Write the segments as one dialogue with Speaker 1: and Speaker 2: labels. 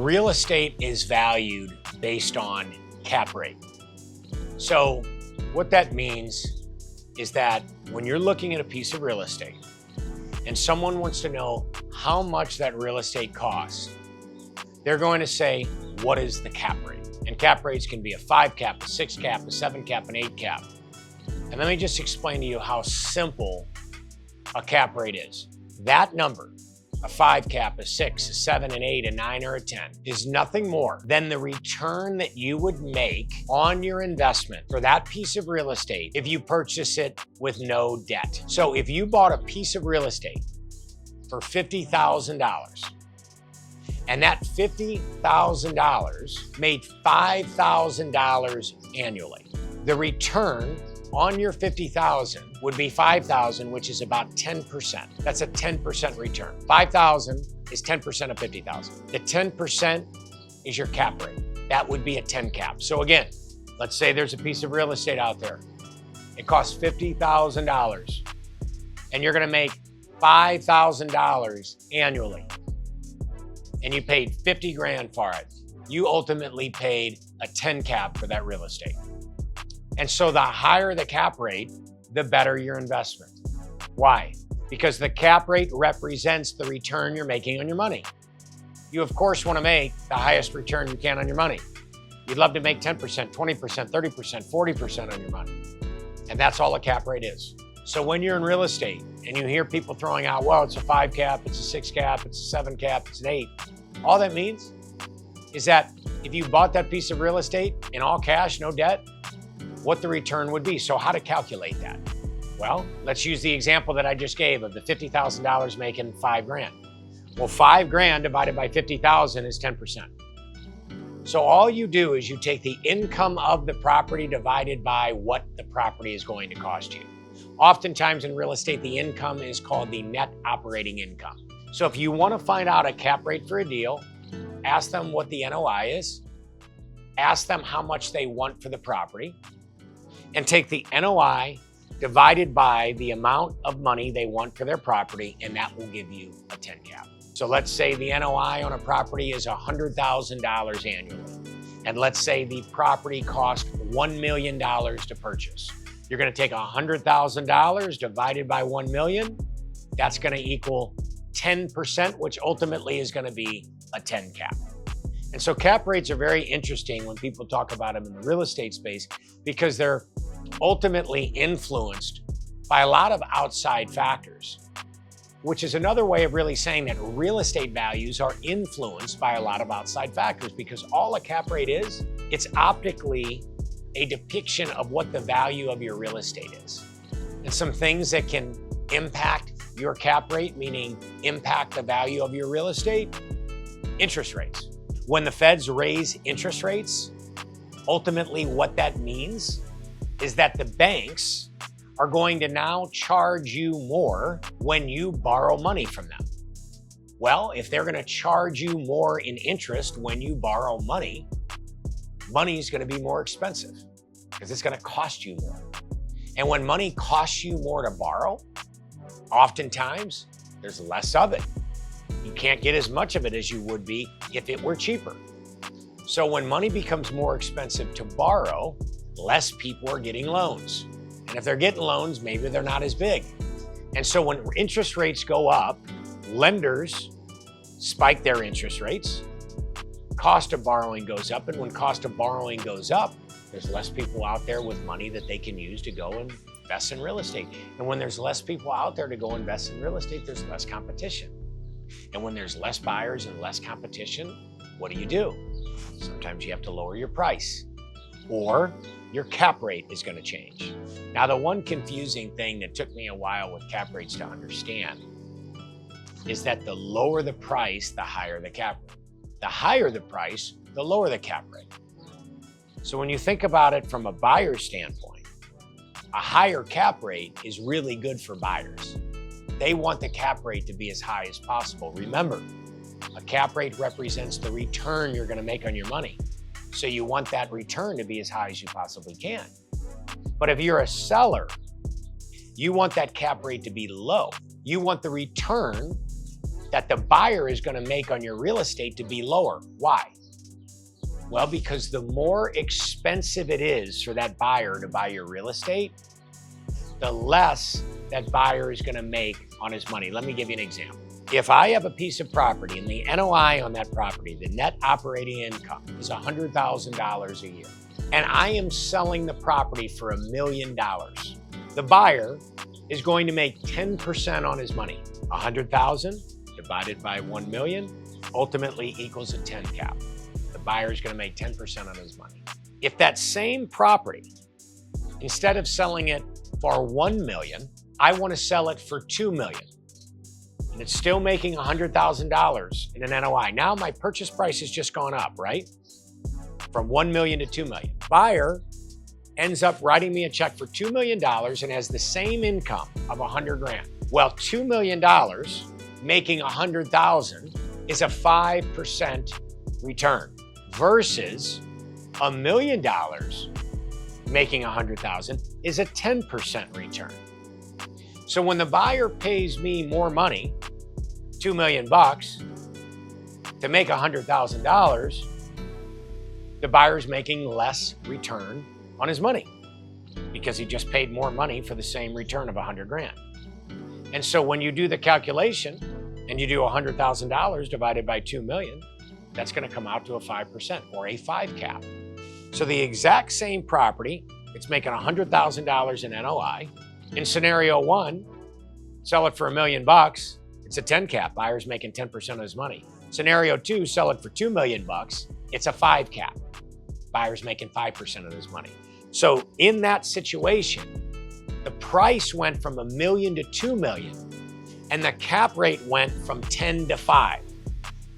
Speaker 1: Real estate is valued based on cap rate. So what that means is that when you're looking at a piece of real estate and someone wants to know how much that real estate costs, they're going to say, what is the cap rate? And cap rates can be a 5 cap, a 6 cap, a 7 cap, an 8 cap. And let me just explain to you how simple a cap rate is. That number, a 5 cap, a 6, a 7, an 8, a 9, or a 10, is nothing more than the return that you would make on your investment for that piece of real estate if you purchase it with no debt. So if you bought a piece of real estate for $50,000, and that $50,000 made $5,000 annually, the return on your $50,000 would be $5,000, which is about 10%. That's a 10% return. $5,000 is 10% of $50,000. The 10% is your cap rate. That would be a 10 cap. So again, let's say there's a piece of real estate out there. It costs $50,000 and you're gonna make $5,000 annually. And you paid 50 grand for it. You ultimately paid a 10 cap for that real estate. And so the higher the cap rate, the better your investment. Why? Because the cap rate represents the return you're making on your money. You of course want to make the highest return you can on your money. You'd love to make 10%, 20%, 30%, 40% on your money. And that's all a cap rate is. So when you're in real estate and you hear people throwing out, well, it's a 5 cap, it's a 6 cap, it's a 7 cap, it's an 8. All that means is that if you bought that piece of real estate in all cash, no debt, what the return would be. So how to calculate that? Well, let's use the example that I just gave of the $50,000 making 5 grand. Well, 5 grand divided by 50,000 is 10%. So all you do is you take the income of the property divided by what the property is going to cost you. Oftentimes in real estate, the income is called the net operating income. So if you want to find out a cap rate for a deal, ask them what the NOI is, ask them how much they want for the property, and take the NOI divided by the amount of money they want for their property, and that will give you a 10 cap. So let's say the NOI on a property is $100,000 annually. And let's say the property cost $1 million to purchase. You're gonna take $100,000 divided by 1 million. That's gonna equal 10%, which ultimately is gonna be a 10 cap. And so cap rates are very interesting when people talk about them in the real estate space because they're ultimately influenced by a lot of outside factors, which is another way of really saying that real estate values are influenced by a lot of outside factors because all a cap rate is, it's optically a depiction of what the value of your real estate is. And some things that can impact your cap rate, meaning impact the value of your real estate, interest rates. When the feds raise interest rates, ultimately what that means is that the banks are going to now charge you more when you borrow money from them. Well, if they're going to charge you more in interest when you borrow money, money is going to be more expensive because it's going to cost you more. And when money costs you more to borrow, oftentimes there's less of it. You can't get as much of it as you would be if it were cheaper. So when money becomes more expensive to borrow, less people are getting loans. And if they're getting loans, maybe they're not as big. And so when interest rates go up, lenders spike their interest rates, cost of borrowing goes up, and when cost of borrowing goes up, there's less people out there with money that they can use to go and invest in real estate. And when there's less people out there to go invest in real estate, there's less competition. And when there's less buyers and less competition, what do? Sometimes you have to lower your price or your cap rate is going to change. Now, the one confusing thing that took me a while with cap rates to understand is that the lower the price, the higher the cap rate. The higher the price, the lower the cap rate. So when you think about it from a buyer standpoint, a higher cap rate is really good for buyers. They want the cap rate to be as high as possible. Remember, a cap rate represents the return you're going to make on your money. So you want that return to be as high as you possibly can. But if you're a seller, you want that cap rate to be low. You want the return that the buyer is going to make on your real estate to be lower. Why? Well, because the more expensive it is for that buyer to buy your real estate, the less that buyer is going to make on his money. Let me give you an example. If I have a piece of property and the NOI on that property, the net operating income is $100,000 a year, and I am selling the property for $1 million, the buyer is going to make 10% on his money. 100,000 divided by 1 million ultimately equals a 10 cap. The buyer is going to make 10% on his money. If that same property, instead of selling it for 1 million, I want to sell it for 2 million, and it's still making $100,000 in an NOI. Now my purchase price has just gone up, right? From 1 million to 2 million. Buyer ends up writing me a check for $2 million and has the same income of 100 grand. Well, $2 million making 100,000 is a 5% return versus $1 million making 100,000 is a 10% return. So when the buyer pays me more money, $2 million to make $100,000, the buyer's making less return on his money because he just paid more money for the same return of 100 grand. And so when you do the calculation and you do $100,000 divided by 2 million, that's going to come out to a 5% or a 5 cap. So the exact same property, it's making $100,000 in NOI. In scenario one, sell it for $1 million, it's a 10 cap. Buyer's making 10% of his money. Scenario two, sell it for $2 million, it's a 5 cap. Buyer's making 5% of his money. So in that situation, the price went from $1 million to $2 million, and the cap rate went from 10 to 5.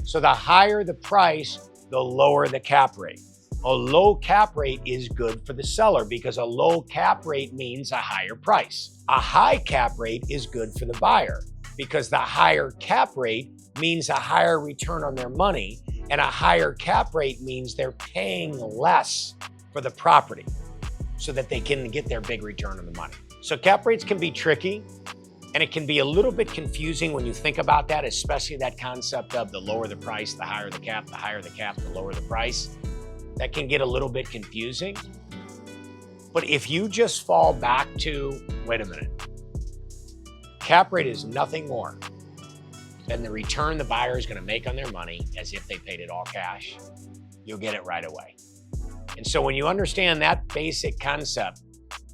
Speaker 1: So the higher the price, the lower the cap rate. A low cap rate is good for the seller because a low cap rate means a higher price. A high cap rate is good for the buyer because the higher cap rate means a higher return on their money, and a higher cap rate means they're paying less for the property so that they can get their big return on the money. So cap rates can be tricky, and it can be a little bit confusing when you think about that, especially that concept of the lower the price, the higher the cap, the higher the cap, the lower the price. That can get a little bit confusing. But if you just fall back to, wait a minute, cap rate is nothing more than the return the buyer is going to make on their money as if they paid it all cash, you'll get it right away. And so when you understand that basic concept,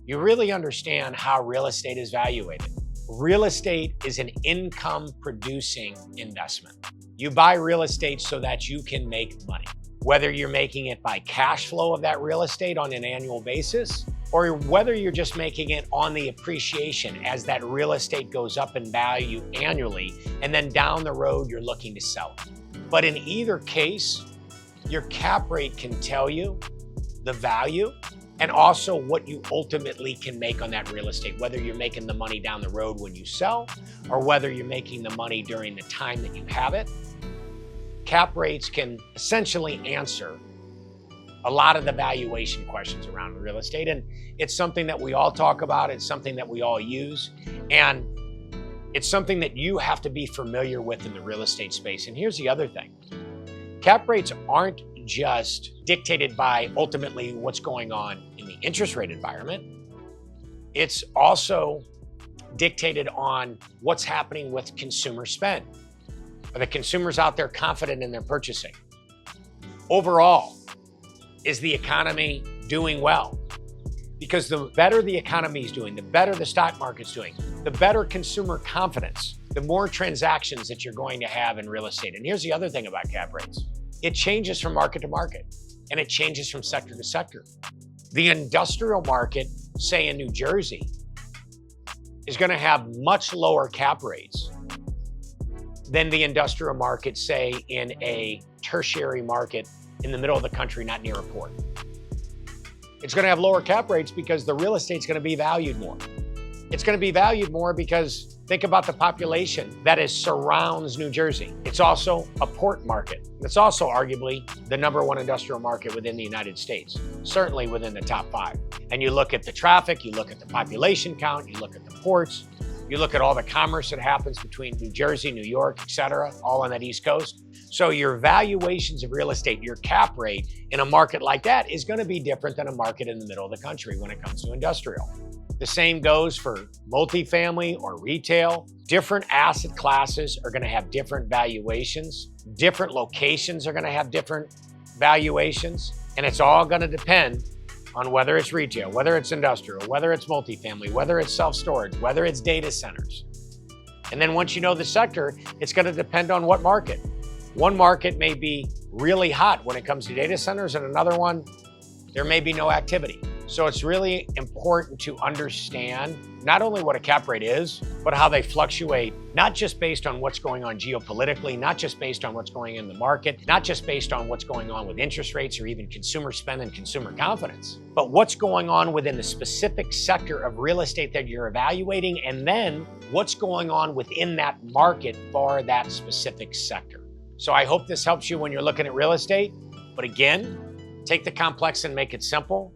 Speaker 1: you really understand how real estate is valuated. Real estate is an income-producing investment. You buy real estate so that you can make money. Whether you're making it by cash flow of that real estate on an annual basis, or whether you're just making it on the appreciation as that real estate goes up in value annually, and then down the road, you're looking to sell it. But in either case, your cap rate can tell you the value and also what you ultimately can make on that real estate, whether you're making the money down the road when you sell, or whether you're making the money during the time that you have it. Cap rates can essentially answer a lot of the valuation questions around real estate. And it's something that we all talk about. It's something that we all use. And it's something that you have to be familiar with in the real estate space. And here's the other thing. Cap rates aren't just dictated by ultimately what's going on in the interest rate environment. It's also dictated on what's happening with consumer spend. Are the consumers out there confident in their purchasing? Overall, is the economy doing well? Because the better the economy is doing, the better the stock market's doing, the better consumer confidence, the more transactions that you're going to have in real estate. And here's the other thing about cap rates. It changes from market to market, and it changes from sector to sector. The industrial market, say in New Jersey, is going to have much lower cap rates than the industrial market, say, in a tertiary market in the middle of the country, not near a port. It's going to have lower cap rates because the real estate's going to be valued more. It's going to be valued more because think about the population that surrounds New Jersey. It's also a port market. It's also arguably the #1 industrial market within the United States, certainly within the top 5. And you look at the traffic, you look at the population count, you look at the ports, You look at all the commerce that happens between New Jersey, New York, et cetera, all on that East Coast. So your valuations of real estate, your cap rate in a market like that is going to be different than a market in the middle of the country when it comes to industrial. The same goes for multifamily or retail. Different asset classes are going to have different valuations. Different locations are going to have different valuations. And it's all going to depend on whether it's retail, whether it's industrial, whether it's multifamily, whether it's self-storage, whether it's data centers. And then once you know the sector, it's going to depend on what market. One market may be really hot when it comes to data centers, and another one, there may be no activity. So it's really important to understand not only what a cap rate is, but how they fluctuate, not just based on what's going on geopolitically, not just based on what's going in the market, not just based on what's going on with interest rates or even consumer spend and consumer confidence, but what's going on within the specific sector of real estate that you're evaluating, and then what's going on within that market for that specific sector. So I hope this helps you when you're looking at real estate. But again, take the complex and make it simple.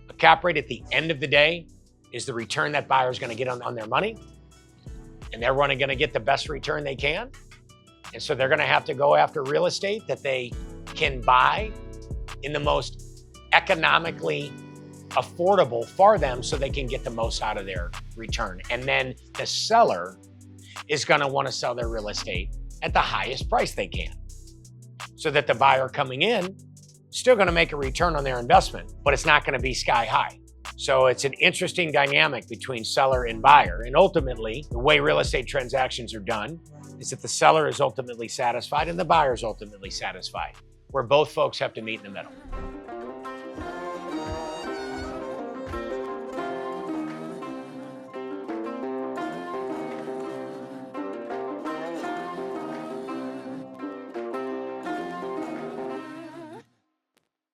Speaker 1: A cap rate at the end of the day is the return that buyer is going to get on their money. And they're going to get the best return they can. And so they're going to have to go after real estate that they can buy in the most economically affordable for them so they can get the most out of their return. And then the seller is going to want to sell their real estate at the highest price they can so that the buyer coming in still going to make a return on their investment, but it's not going to be sky high. So it's an interesting dynamic between seller and buyer. And ultimately, the way real estate transactions are done is that the seller is ultimately satisfied and the buyer is ultimately satisfied, where both folks have to meet in the middle.